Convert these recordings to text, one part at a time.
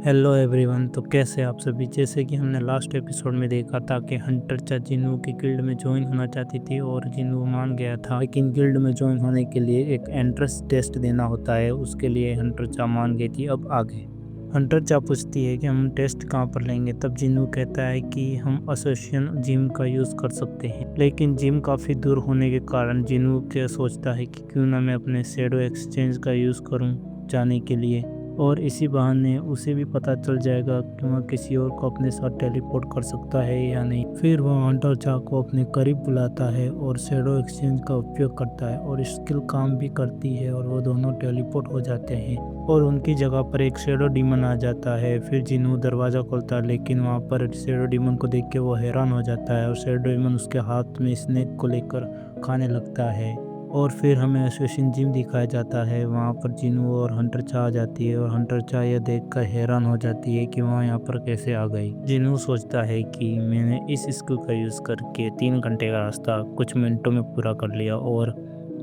Hello everyone. तो कैसे आप सभी। जैसे कि हमने लास्ट एपिसोड में देखा था कि हंटर चा जिन्नू की गिल्ड में ज्वाइन होना चाहती थी और जिन्नू मान गया था, लेकिन गिल्ड में ज्वाइन होने के लिए एक एंट्रेंस टेस्ट देना होता है। उसके लिए हंटर चा मान गई थी। अब आगे हंटर चा पूछती है कि हम टेस्ट कहाँ पर लेंगे। तब जिन्नू कहता है कि हम एसोसिएशन जिम का यूज़ कर सकते हैं, लेकिन जिम काफ़ी दूर होने के कारण जिन्नू क्या सोचता है कि क्यों ना मैं अपने शैडो एक्सचेंज का यूज़ करूँ जाने के लिए, और इसी बहाने उसे भी पता चल जाएगा कि वह किसी और को अपने साथ टेलीपोर्ट कर सकता है या नहीं। फिर वह हंटर चा को अपने करीब बुलाता है और शैडो एक्सचेंज का उपयोग करता है और स्किल काम भी करती है और वो दोनों टेलीपोर्ट हो जाते हैं और उनकी जगह पर एक शैडो डीमन आ जाता है। फिर जिन्नू दरवाज़ा खोलता है, लेकिन वहाँ पर शैडो डीमन को देख के वो हैरान हो जाता है और शैडो डीमन उसके हाथ में स्नेक को लेकर खाने लगता है। और फिर हमें एसोसिएशन जिम दिखाया जाता है। वहाँ पर जिन्नू और हंटर चा आ जाती है और हंटर चा यह देखकर हैरान हो जाती है कि वहाँ यहाँ पर कैसे आ गई। जिन्नू सोचता है कि मैंने इस स्किल का यूज़ करके 3 घंटे का रास्ता कुछ मिनटों में पूरा कर लिया और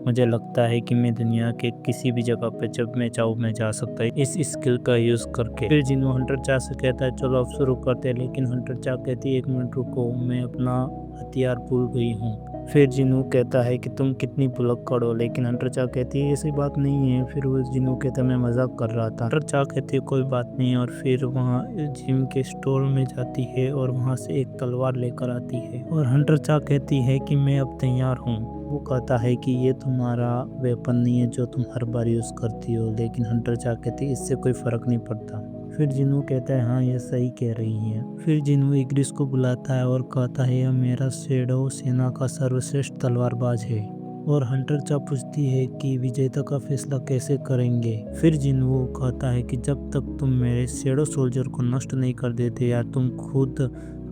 मुझे लगता है कि मैं दुनिया के किसी भी जगह पर जब मैं चाहूँ मैं जा सकता हूँ इस स्किल का यूज़ करके। फिर जिन्नू हंटर चा से कहता है चलो अब शुरू करते हैं, लेकिन हंटर चा कहती है 1 मिनट रुको, मैं अपना हथियार भूल गई हूँ। फिर जिन्नू कहता है कि तुम कितनी भुलक्कड़ हो, लेकिन हंटर चा कहती है ऐसी बात नहीं है। फिर वो जिन्नू कहता है मैं मजाक कर रहा था। हंटर चा कहती है कोई बात नहीं, और फिर वहाँ जिम के स्टोर में जाती है और वहाँ से एक तलवार लेकर आती है और हंटर चा कहती है कि मैं अब तैयार हूँ। वो कहता है कि ये तुम्हारा वेपन नहीं है जो तुम हर बार यूज़ करती हो, लेकिन हंटर चा कहती है इससे कोई फ़र्क नहीं पड़ता। फिर जिन्नू कहता है हाँ ये सही कह रही हैं। फिर जिन्नू इग्रिस को बुलाता है और कहता है यह मेरा शैडो सेना का सर्वश्रेष्ठ तलवारबाज है। और हंटर चा पूछती है कि विजेता का फैसला कैसे करेंगे। फिर जिन्नू कहता है कि जब तक तुम मेरे शैडो सोल्जर को नष्ट नहीं कर देते या तुम खुद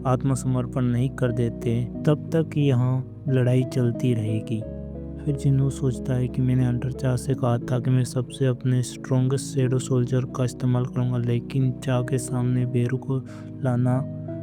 आत्मसमर्पण नहीं कर देते तब तक यहाँ लड़ाई चलती रहेगी। फिर जिन्नू सोचता है कि मैंने हंटर चा से कहा था कि मैं सबसे अपने स्ट्रॉन्गेस्ट शैडो सोल्जर का इस्तेमाल करूंगा, लेकिन चा के सामने बेरू को लाना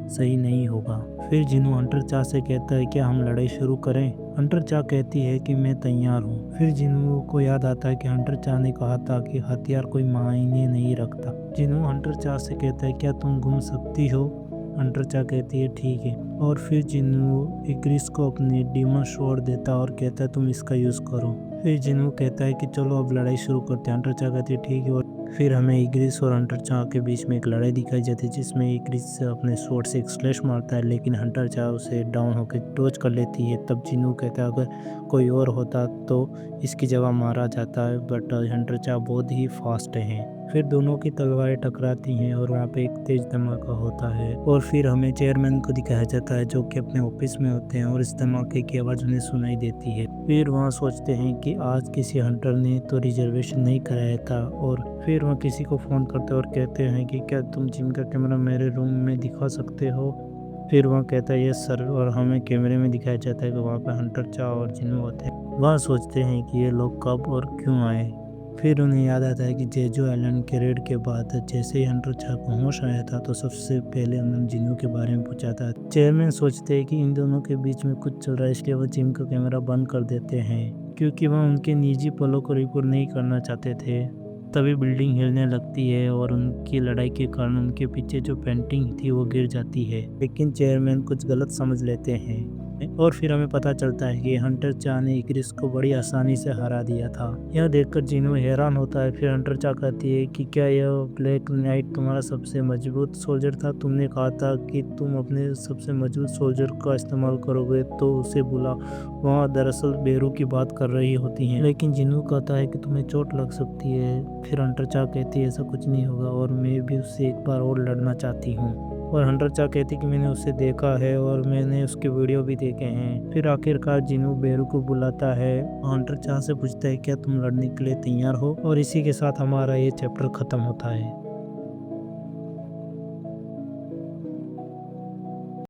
सही नहीं होगा। फिर जिन्नू हंटर चा से कहता है क्या हम लड़ाई शुरू करें। हंटर चा कहती है कि मैं तैयार हूँ। फिर जिन्नू को याद आता है कि हंटर चा ने कहा था कि हथियार कोई मायने नहीं रखता। जिन्नू हंटर चा से कहता है क्या तुम घूम सकती हो। हंटर चा कहती है ठीक है। और फिर जिन्नू इग्रिस को अपनी डीमन शॉट देता और कहता है तुम इसका यूज़ करो। फिर जिन्नू कहता है कि चलो अब लड़ाई शुरू करते हैं। हंटर चा कहती है ठीक है। और फिर हमें इग्रिस और हंटर चा के बीच में एक लड़ाई दिखाई जाती है जिसमें इग्रिस अपने शॉट से एक स्लैश मारता है, लेकिन हंटर चा उसे डाउन होकर डॉज कर लेती है। तब जिन्नू कहता है अगर कोई और होता तो इसकी जगह मारा जाता है, बट हंटर चा बहुत ही फास्ट है। फिर दोनों की तलवारें टकराती हैं और वहाँ पे एक तेज धमाका होता है और फिर हमें चेयरमैन को दिखाया जाता है जो कि अपने ऑफिस में होते हैं और इस धमाके की आवाज़ उन्हें सुनाई देती है। फिर वहाँ सोचते हैं कि आज किसी हंटर ने तो रिजर्वेशन नहीं कराया था, और फिर वहाँ किसी को फ़ोन करते और कहते हैं कि क्या तुम जिम का कैमरा मेरे रूम में दिखा सकते हो। फिर वहाँ कहता है यस सर, और हमें कैमरे में दिखाया जाता है कि वहाँ पर हंटर चा और जिन्नू होते हैं। वहाँ सोचते हैं कि ये लोग कब और क्यों आए। फिर उन्हें याद आता है कि जेजो आइलैंड के रेड के बाद जैसे ही हंटर चा को होश आया था तो सबसे पहले उन्होंने जिन्नू के बारे में पूछा था। चेयरमैन सोचते हैं कि इन दोनों के बीच में कुछ चल रहा है, इसलिए वो जिम का कैमरा बंद कर देते हैं क्योंकि वह उनके निजी पलों को रिकॉर्ड नहीं करना चाहते थे। तभी बिल्डिंग हिलने लगती है और उनकी लड़ाई के कारण उनके पीछे जो पेंटिंग थी वो गिर जाती है, लेकिन चेयरमैन कुछ गलत समझ लेते हैं और फिर हमें पता चलता है कि हंटर चा ने इग्रिस को बड़ी आसानी से हरा दिया था। यह देखकर जिन्नू हैरान होता है। फिर हंटर चा कहती है कि क्या यह ब्लैक नाइट तुम्हारा सबसे मजबूत सोल्जर था। तुमने कहा था कि तुम अपने सबसे मजबूत सोल्जर का इस्तेमाल करोगे तो उसे बुला। वहाँ दरअसल बेरू की बात कर रही होती हैं, लेकिन जिन्नू कहता है कि तुम्हें चोट लग सकती है। फिर हंटर चा कहती है ऐसा कुछ नहीं होगा और मैं भी उससे एक बार और लड़ना चाहती हूँ। और हंटर चा कहती कि मैंने उसे देखा है और मैंने उसके वीडियो भी देखे हैं। फिर आखिरकार जिन्नू बेरू को बुलाता है। हंटर चा से पूछता है क्या तुम लड़ने के लिए तैयार हो, और इसी के साथ हमारा ये चैप्टर खत्म होता है।